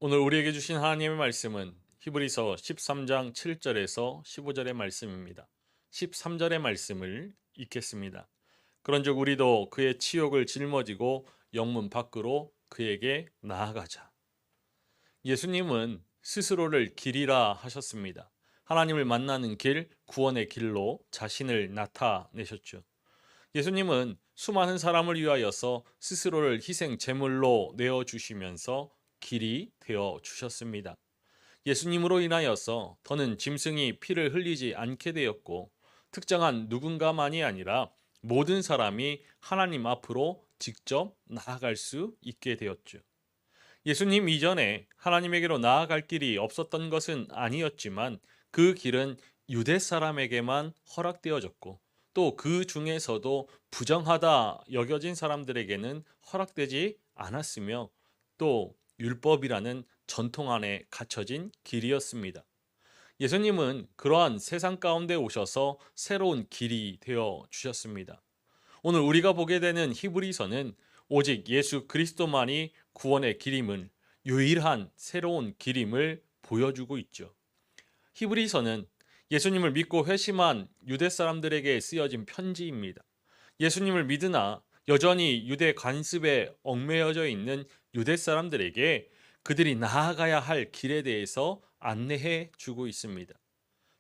오늘 우리에게 주신 하나님의 말씀은 히브리서 13장 7절에서 15절의 말씀입니다. 13절의 말씀을 읽겠습니다. 그런즉 우리도 그의 치욕을 짊어지고 영문 밖으로 그에게 나아가자. 예수님은 스스로를 길이라 하셨습니다. 하나님을 만나는 길, 구원의 길로 자신을 나타내셨죠. 예수님은 수많은 사람을 위하여서 스스로를 희생 제물로 내어 주시면서 길이 되어 주셨습니다. 예수님으로 인하여서 더는 짐승이 피를 흘리지 않게 되었고, 특정한 누군가만이 아니라 모든 사람이 하나님 앞으로 직접 나아갈 수 있게 되었죠. 예수님 이전에 하나님에게로 나아갈 길이 없었던 것은 아니었지만 그 길은 유대 사람에게만 허락되어졌고, 또 그 중에서도 부정하다 여겨진 사람들에게는 허락되지 않았으며, 또 율법이라는 전통 안에 갇혀진 길이었습니다. 예수님은 그러한 세상 가운데 오셔서 새로운 길이 되어 주셨습니다. 오늘 우리가 보게 되는 히브리서는 오직 예수 그리스도만이 구원의 길임을, 유일한 새로운 길임을 보여주고 있죠. 히브리서는 예수님을 믿고 회심한 유대 사람들에게 쓰여진 편지입니다. 예수님을 믿으나 여전히 유대 관습에 얽매여져 있는 유대 사람들에게 그들이 나아가야 할 길에 대해서 안내해 주고 있습니다.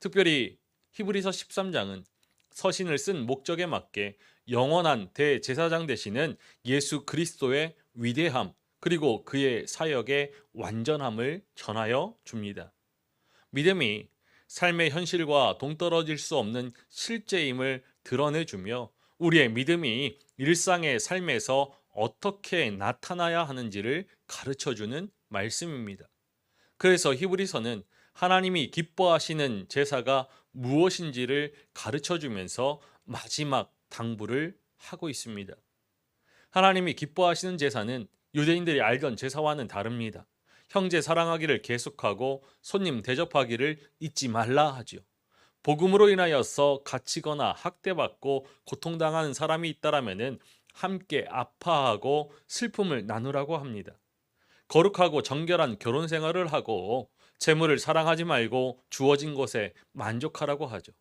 특별히 히브리서 13장은 서신을 쓴 목적에 맞게 영원한 대제사장 되시는 예수 그리스도의 위대함, 그리고 그의 사역의 완전함을 전하여 줍니다. 믿음이 삶의 현실과 동떨어질 수 없는 실제임을 드러내주며 우리의 믿음이 일상의 삶에서 어떻게 나타나야 하는지를 가르쳐주는 말씀입니다. 그래서 히브리서는 하나님이 기뻐하시는 제사가 무엇인지를 가르쳐주면서 마지막 당부를 하고 있습니다. 하나님이 기뻐하시는 제사는 유대인들이 알던 제사와는 다릅니다. 형제 사랑하기를 계속하고 손님 대접하기를 잊지 말라 하지요. 복음으로 인하여서 갇히거나 학대받고 고통당하는 사람이 있다라면은 함께 아파하고 슬픔을 나누라고 합니다. 거룩하고 정결한 결혼 생활을 하고 재물을 사랑하지 말고 주어진 것에 만족하라고 하죠.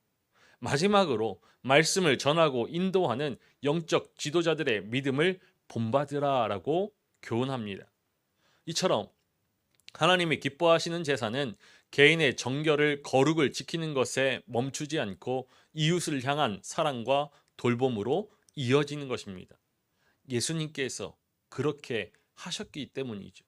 마지막으로 말씀을 전하고 인도하는 영적 지도자들의 믿음을 본받으라라고 교훈합니다. 이처럼 하나님이 기뻐하시는 제사는 개인의 정결을 거룩을 지키는 것에 멈추지 않고 이웃을 향한 사랑과 돌봄으로 이어지는 것입니다. 예수님께서 그렇게 하셨기 때문이죠.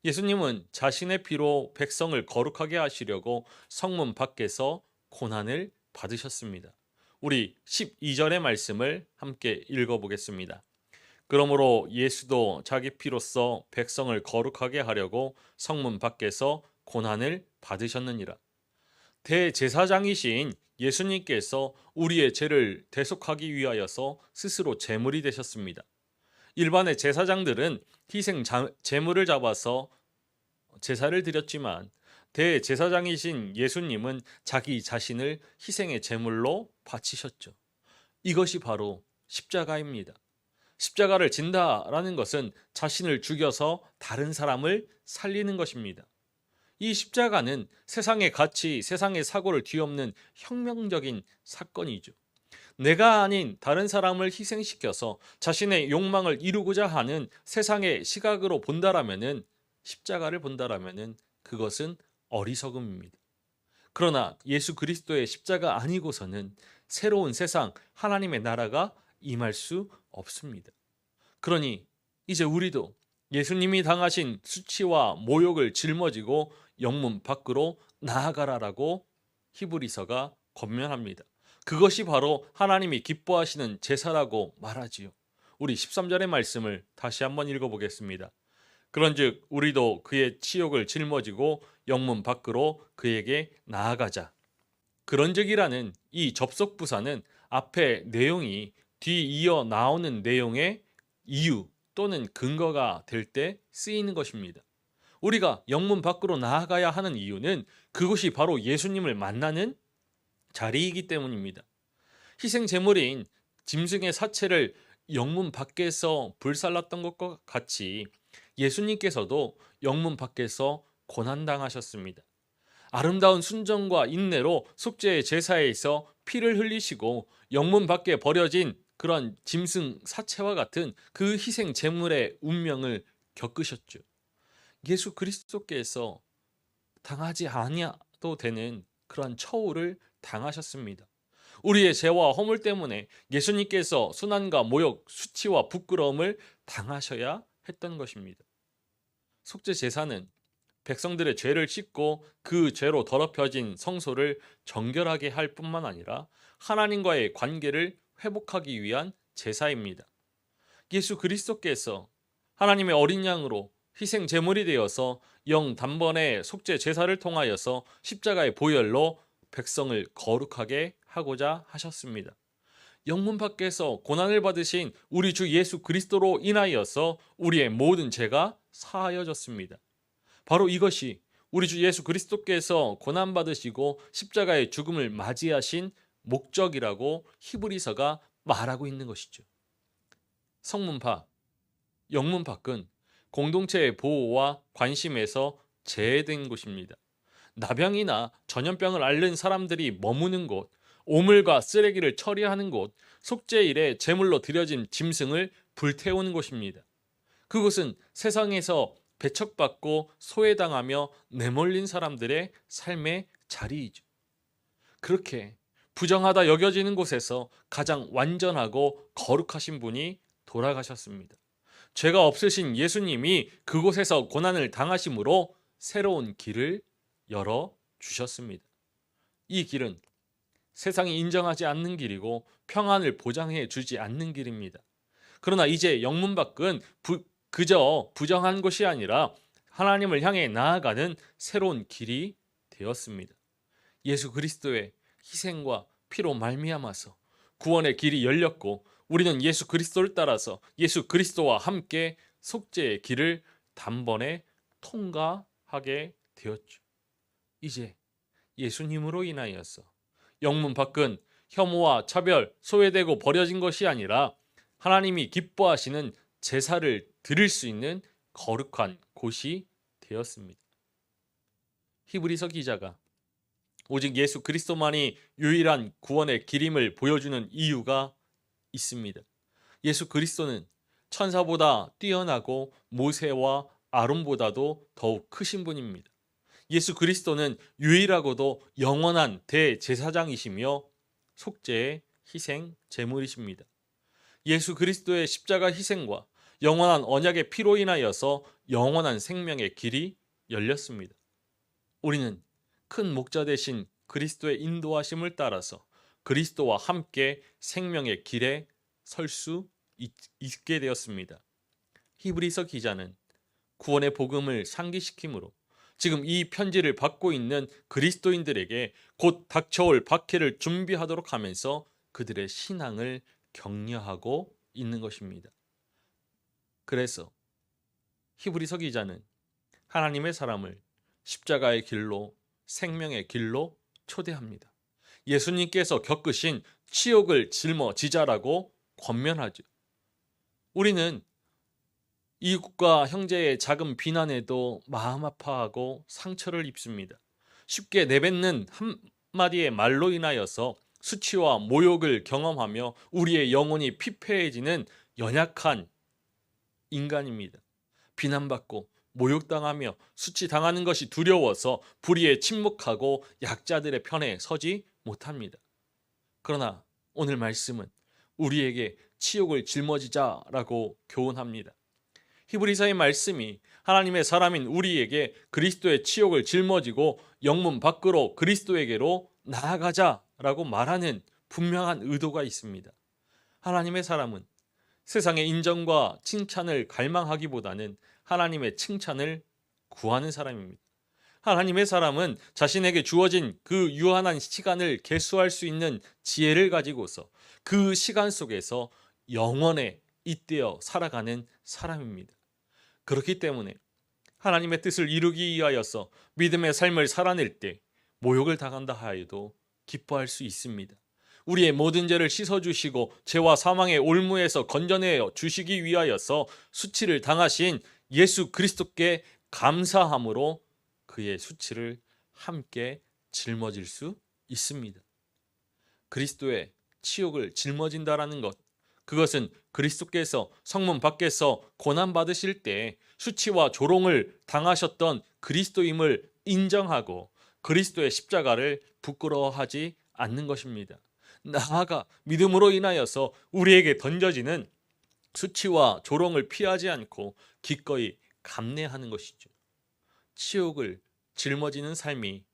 예수님은 자신의 피로 백성을 거룩하게 하시려고 성문 밖에서 고난을 받으셨습니다. 우리 12절의 말씀을 함께 읽어보겠습니다. 그러므로 예수도 자기 피로써 백성을 거룩하게 하려고 성문 밖에서 고난을 받으셨느니라. 대제사장이신 예수님께서 우리의 죄를 대속하기 위하여서 스스로 제물이 되셨습니다. 일반의 제사장들은 희생 제물을 잡아서 제사를 드렸지만 대제사장이신 예수님은 자기 자신을 희생의 제물로 바치셨죠. 이것이 바로 십자가입니다. 십자가를 진다라는 것은 자신을 죽여서 다른 사람을 살리는 것입니다. 이 십자가는 세상의 가치, 세상의 사고를 뒤엎는 혁명적인 사건이죠. 내가 아닌 다른 사람을 희생시켜서 자신의 욕망을 이루고자 하는 세상의 시각으로 본다라면은, 십자가를 본다라면은 그것은 어리석음입니다. 그러나 예수 그리스도의 십자가 아니고서는 새로운 세상, 하나님의 나라가 임할 수 없습니다. 그러니 이제 우리도 예수님이 당하신 수치와 모욕을 짊어지고 영문 밖으로 나아가라라고 히브리서가 권면합니다. 그것이 바로 하나님이 기뻐하시는 제사라고 말하지요. 우리 13절의 말씀을 다시 한번 읽어보겠습니다. 그런즉 우리도 그의 치욕을 짊어지고 영문 밖으로 그에게 나아가자. 그런즉이라는 이 접속 부사는 앞에 내용이 뒤이어 나오는 내용의 이유 또는 근거가 될 때 쓰이는 것입니다. 우리가 영문 밖으로 나아가야 하는 이유는 그것이 바로 예수님을 만나는 자리이기 때문입니다. 희생 제물인 짐승의 사체를 영문 밖에서 불살랐던 것과 같이 예수님께서도 영문 밖에서 고난당하셨습니다. 아름다운 순종과 인내로 속죄의 제사에서 피를 흘리시고 영문 밖에 버려진 그런 짐승 사체와 같은 그 희생 제물의 운명을 겪으셨죠. 예수 그리스도께서 당하지 아니어도 되는 그러한 처우를 당하셨습니다. 우리의 죄와 허물 때문에 예수님께서 순환과 모욕, 수치와 부끄러움을 당하셔야 했던 것입니다. 속죄 제사는 백성들의 죄를 씻고 그 죄로 더럽혀진 성소를 정결하게 할 뿐만 아니라 하나님과의 관계를 회복하기 위한 제사입니다. 예수 그리스도께서 하나님의 어린 양으로 희생 제물이 되어서 영 단번에 속죄 제사를 통하여서 십자가의 보혈로 백성을 거룩하게 하고자 하셨습니다. 영문 밖에서 고난을 받으신 우리 주 예수 그리스도로 인하여서 우리의 모든 죄가 사하여졌습니다. 바로 이것이 우리 주 예수 그리스도께서 고난받으시고 십자가의 죽음을 맞이하신 목적이라고 히브리서가 말하고 있는 것이죠. 성문 밖, 영문 밖은 공동체의 보호와 관심에서 제외된 곳입니다. 나병이나 전염병을 앓는 사람들이 머무는 곳, 오물과 쓰레기를 처리하는 곳, 속죄일에 제물로 드려진 짐승을 불태우는 곳입니다. 그곳은 세상에서 배척받고 소외당하며 내몰린 사람들의 삶의 자리이죠. 그렇게 부정하다 여겨지는 곳에서 가장 완전하고 거룩하신 분이 돌아가셨습니다. 죄가 없으신 예수님이 그곳에서 고난을 당하심으로 새로운 길을 열어주셨습니다. 이 길은 세상이 인정하지 않는 길이고 평안을 보장해 주지 않는 길입니다. 그러나 이제 영문 밖은 그저 부정한 것이 아니라 하나님을 향해 나아가는 새로운 길이 되었습니다. 예수 그리스도의 희생과 피로 말미암아서 구원의 길이 열렸고 우리는 예수 그리스도를 따라서 예수 그리스도와 함께 속죄의 길을 단번에 통과하게 되었죠. 이제 예수님으로 인하여서 영문 밖은 혐오와 차별, 소외되고 버려진 것이 아니라 하나님이 기뻐하시는 제사를 드릴 수 있는 거룩한 곳이 되었습니다. 히브리서 기자가 오직 예수 그리스도만이 유일한 구원의 길임을 보여주는 이유가 있습니다. 예수 그리스도는 천사보다 뛰어나고 모세와 아론보다도 더욱 크신 분입니다. 예수 그리스도는 유일하고도 영원한 대제사장이시며 속죄의 희생 제물이십니다. 예수 그리스도의 십자가 희생과 영원한 언약의 피로 인하여서 영원한 생명의 길이 열렸습니다. 우리는 큰 목자 되신 그리스도의 인도하심을 따라서 그리스도와 함께 생명의 길에 설 수 있게 되었습니다. 히브리서 기자는 구원의 복음을 상기시키므로 지금 이 편지를 받고 있는 그리스도인들에게 곧 닥쳐올 박해를 준비하도록 하면서 그들의 신앙을 격려하고 있는 것입니다. 그래서 히브리서 기자는 하나님의 사람을 십자가의 길로 생명의 길로 초대합니다. 예수님께서 겪으신 치욕을 짊어지자라고 권면하죠. 우리는 이웃과 형제의 작은 비난에도 마음 아파하고 상처를 입습니다. 쉽게 내뱉는 한마디의 말로 인하여서 수치와 모욕을 경험하며 우리의 영혼이 피폐해지는 연약한 인간입니다. 비난받고 모욕당하며 수치당하는 것이 두려워서 불의에 침묵하고 약자들의 편에 서지 못합니다. 그러나 오늘 말씀은 우리에게 치욕을 짊어지자라고 교훈합니다. 히브리서의 말씀이 하나님의 사람인 우리에게 그리스도의 치욕을 짊어지고 영문 밖으로 그리스도에게로 나아가자라고 말하는 분명한 의도가 있습니다. 하나님의 사람은 세상의 인정과 칭찬을 갈망하기보다는 하나님의 칭찬을 구하는 사람입니다. 하나님의 사람은 자신에게 주어진 그 유한한 시간을 계수할 수 있는 지혜를 가지고서 그 시간 속에서 영원에 잇대어 살아가는 사람입니다. 그렇기 때문에 하나님의 뜻을 이루기 위하여서 믿음의 삶을 살아낼 때 모욕을 당한다 하여도 기뻐할 수 있습니다. 우리의 모든 죄를 씻어주시고 죄와 사망의 올무에서 건져내 주시기 위하여서 수치를 당하신 예수 그리스도께 감사함으로 그의 수치를 함께 짊어질 수 있습니다. 그리스도의 치욕을 짊어진다라는 것, 그것은 그리스도께서 성문 밖에서 고난받으실 때 수치와 조롱을 당하셨던 그리스도임을 인정하고 그리스도의 십자가를 부끄러워하지 않는 것입니다. 나아가 믿음으로 인하여서 우리에게 던져지는 수치와 조롱을 피하지 않고 기꺼이 감내하는 것이죠. 치욕을 짊어지는 삶이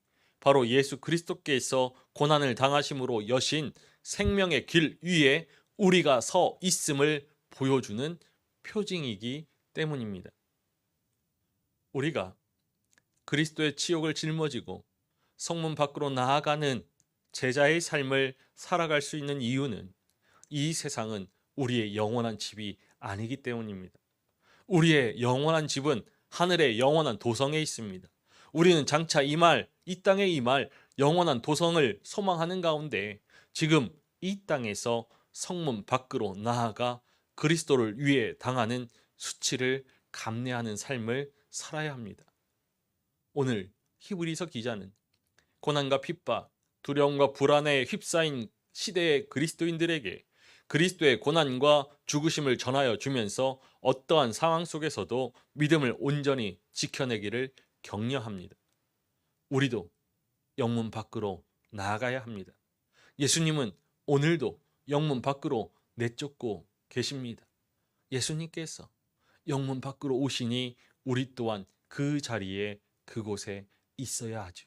바로 예수 그리스도께서 고난을 당하심으로 여신 생명의 길 위에 우리가 서 있음을 보여주는 표징이기 때문입니다. 우리가 그리스도의 치욕을 짊어지고 성문 밖으로 나아가는 제자의 삶을 살아갈 수 있는 이유는 이 세상은 우리의 영원한 집이 아니기 때문입니다. 우리의 영원한 집은 하늘의 영원한 도성에 있습니다. 우리는 장차 이 땅에 임할 영원한 도성을 소망하는 가운데 지금 이 땅에서 성문 밖으로 나아가 그리스도를 위해 당하는 수치를 감내하는 삶을 살아야 합니다. 오늘 히브리서 기자는 고난과 핍박, 두려움과 불안에 휩싸인 시대의 그리스도인들에게 그리스도의 고난과 죽으심을 전하여 주면서 어떠한 상황 속에서도 믿음을 온전히 지켜내기를 격려합니다. 우리도 영문 밖으로 나아가야 합니다. 예수님은 오늘도 영문 밖으로 내쫓고 계십니다. 예수님께서 영문 밖으로 오시니 우리 또한 그 자리에 그곳에 있어야 하죠.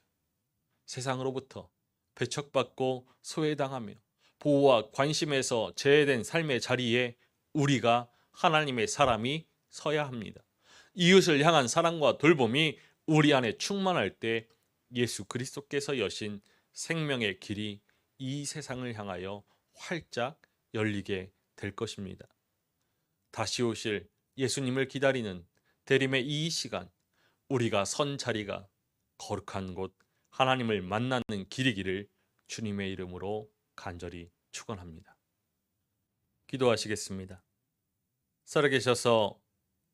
세상으로부터 배척받고 소외당하며 보호와 관심에서 제외된 삶의 자리에 우리가 하나님의 사람이 서야 합니다. 이웃을 향한 사랑과 돌봄이 우리 안에 충만할 때 예수 그리스도께서 여신 생명의 길이 이 세상을 향하여 활짝 열리게 될 것입니다. 다시 오실 예수님을 기다리는 대림의 이 시간, 우리가 선 자리가 거룩한 곳 하나님을 만나는 길이기를 주님의 이름으로 간절히 축원합니다. 기도하시겠습니다. 살아계셔서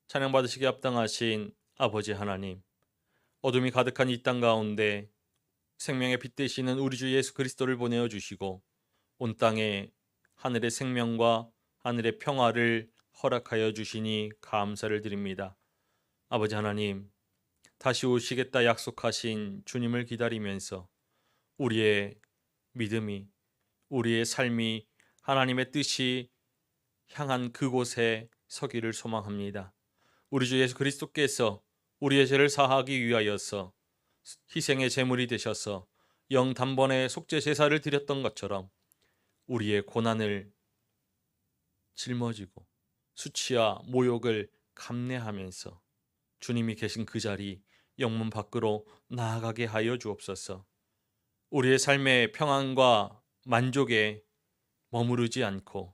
찬양받으시기 합당하신 아버지 하나님, 어둠이 가득한 이 땅 가운데 생명의 빛 되시는 우리 주 예수 그리스도를 보내어 주시고 온 땅에 하늘의 생명과 하늘의 평화를 허락하여 주시니 감사를 드립니다. 아버지 하나님, 다시 오시겠다 약속하신 주님을 기다리면서 우리의 믿음이, 우리의 삶이 하나님의 뜻이 향한 그곳에 서기를 소망합니다. 우리 주 예수 그리스도께서 우리의 죄를 사하기 위하여서 희생의 제물이 되셔서 영단번에 속죄 제사를 드렸던 것처럼 우리의 고난을 짊어지고 수치와 모욕을 감내하면서 주님이 계신 그 자리 영문 밖으로 나아가게 하여 주옵소서. 우리의 삶의 평안과 만족에 머무르지 않고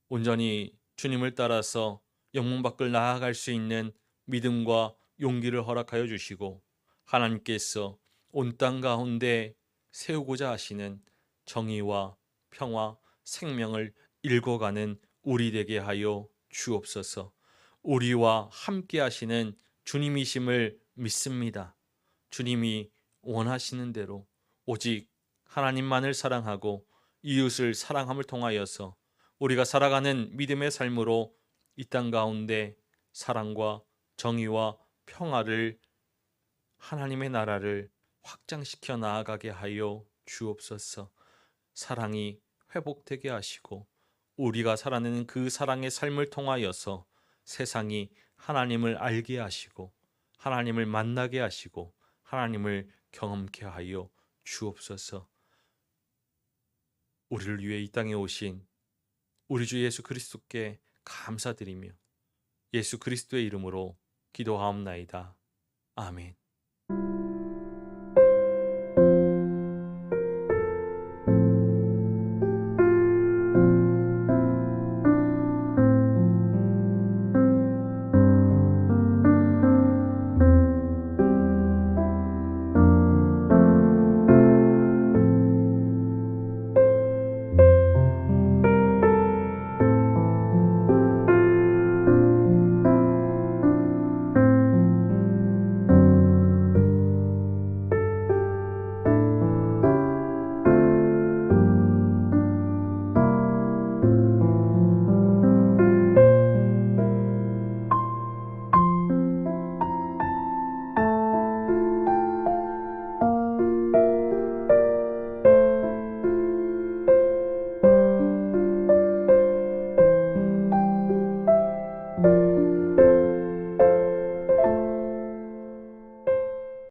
온전히 주님을 따라서 영문 밖을 나아갈 수 있는 믿음과 용기를 허락하여 주시고 하나님께서 온 땅 가운데 세우고자 하시는 정의와 평화, 생명을 일궈가는 우리 되게 하여 주옵소서. 우리와 함께 하시는 주님이심을 믿습니다. 주님이 원하시는 대로 오직 하나님만을 사랑하고 이웃을 사랑함을 통하여서 우리가 살아가는 믿음의 삶으로 이 땅 가운데 사랑과 정의와 평화를, 하나님의 나라를 확장시켜 나아가게 하여 주옵소서. 사랑이 회복되게 하시고 우리가 살아내는 그 사랑의 삶을 통하여서 세상이 하나님을 알게 하시고 하나님을 만나게 하시고 하나님을 경험케 하여 주옵소서. 우리를 위해 이 땅에 오신 우리 주 예수 그리스도께 감사드리며 예수 그리스도의 이름으로 기도하옵나이다. 아멘.